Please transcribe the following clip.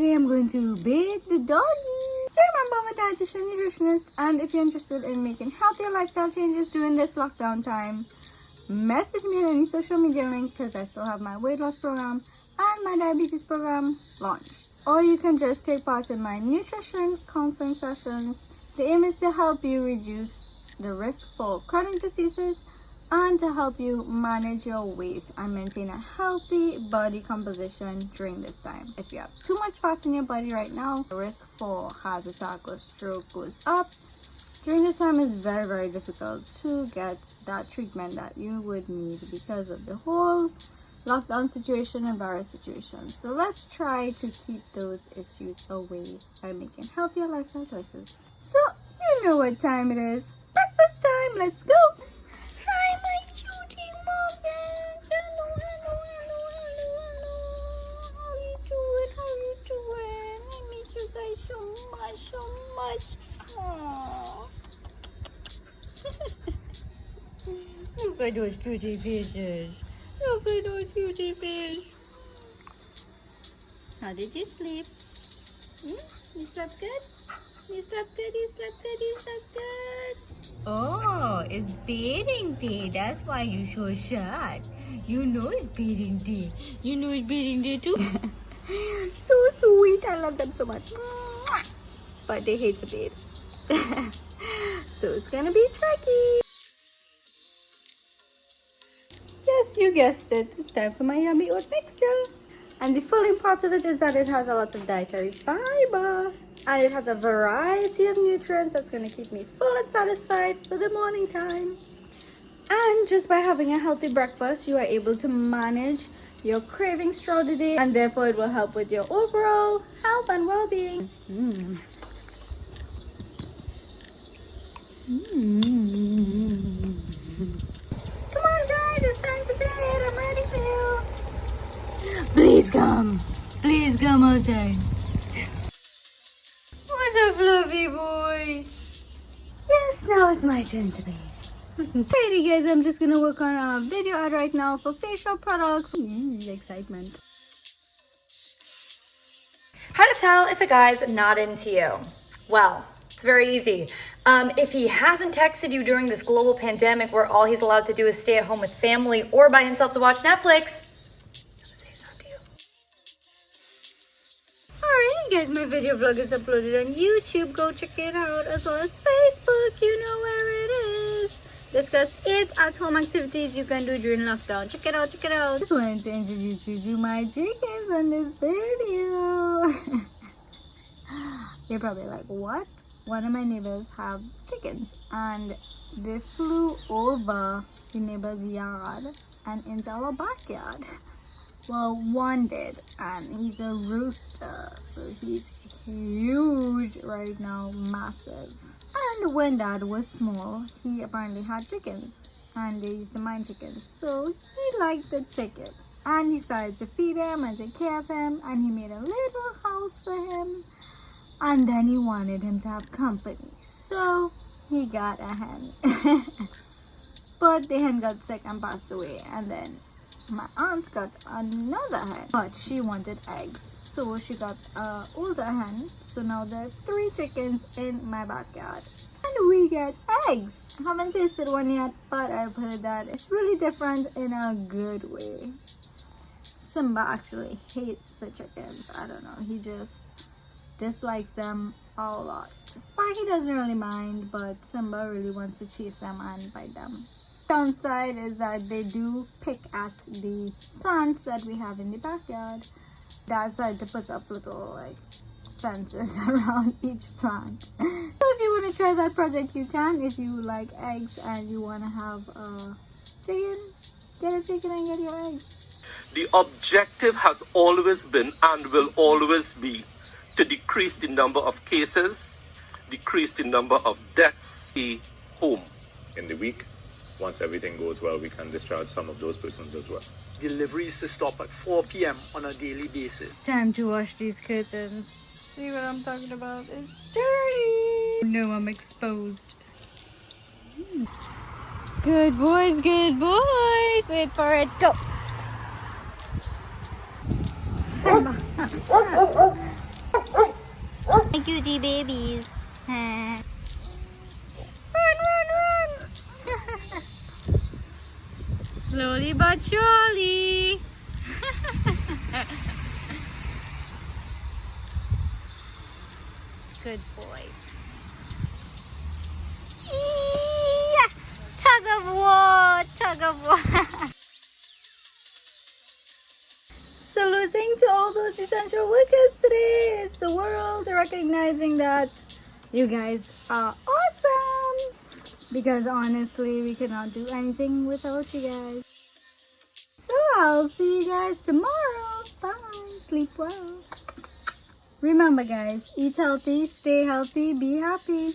today I'm going to bathe the doggy. So remember, I'm a dietitian nutritionist, and if you're interested in making healthier lifestyle changes during this lockdown time, message me on any social media link because I still have my weight loss program and my diabetes program launched. Or you can just take part in my nutrition counseling sessions. The aim is to help you reduce the risk for chronic diseases and to help you manage your weight and maintain a healthy body composition during this time. If you have too much fat in your body right now, the risk for heart attack or stroke goes up. During this time, it's very, very difficult to get that treatment that you would need because of the whole lockdown situation and virus situation. So let's try to keep those issues away by making healthier lifestyle choices. So you know what time it is. Breakfast time. Let's go. Hi, my cutie muffins. Hello. How you doing? I miss you guys so much. Aww. Look at those cutie fishes. Look at those cutie fish. How did you sleep? You slept good? You slept good? Oh, it's bathing day. That's why you're so sad. You know it's bathing day. You know it's bathing day too. So sweet. I love them so much. But they hate to bathe. So it's gonna be tricky. Yes, you guessed it. It's time for my yummy oat mixture. And the fulling part of it is that it has a lot of dietary fiber. And it has a variety of nutrients that's going to keep me full and satisfied for the morning time. And just by having a healthy breakfast, you are able to manage your cravings throughout the day. And therefore, it will help with your overall health and well-being. Come on, guys. It's time to bed. I'm ready for you. Please come outside. What's up, fluffy boy? Yes, now it's my turn to bathe. Alrighty guys, I'm just gonna work on a video ad right now for facial products. Excitement. How to tell if a guy's not into you? Well, it's very easy. If he hasn't texted you during this global pandemic where all he's allowed to do is stay at home with family or by himself to watch Netflix, I would say it's not to you. Alrighty guys, my video vlog is uploaded on YouTube. Go check it out, as well as Facebook. You know where it is. Discuss 8 at-home activities you can do during lockdown. Check it out. Just wanted to introduce you to my chickens on this video. You're probably like, what? One of my neighbors have chickens, and they flew over the neighbor's yard and into our backyard. Well, one did, and he's a rooster, so he's huge right now, massive. And when Dad was small, he apparently had chickens, and they used to mind chickens, so he liked the chicken. And he started to feed him and take care of him, and he made a little house for him. And then he wanted him to have company, so he got a hen. But the hen got sick and passed away, and then my aunt got another hen, but she wanted eggs, so she got an older hen. So now there are 3 chickens in my backyard, and we get eggs. I haven't tasted one yet, but I've heard that it's really different in a good way. Simba actually hates the chickens. I don't know, he just dislikes them a lot. Sparky doesn't really mind, but Simba really wants to chase them and bite them. Downside is that they do pick at the plants that we have in the backyard. Dad decided to put up little fences around each plant. So if you want to try that project, you can. If you like eggs and you want to have a chicken, get a chicken and get your eggs. The objective has always been and will always be to decrease the number of cases, decrease the number of deaths in home. In the week, once everything goes well, we can discharge some of those persons as well. Deliveries to stop at 4 p.m. on a daily basis. It's time to wash these curtains. See what I'm talking about? It's dirty. No, I'm exposed. Good boys. Wait for it. Go. Simba. cutie babies. Run, run, run. Slowly but surely. Good boy. Eee! Tug of war, tug of war. Saluting to all those essential workers today. It's the world recognizing that you guys are awesome. Because honestly, we cannot do anything without you guys. So I'll see you guys tomorrow. Bye. Sleep well. Remember guys, eat healthy, stay healthy, be happy.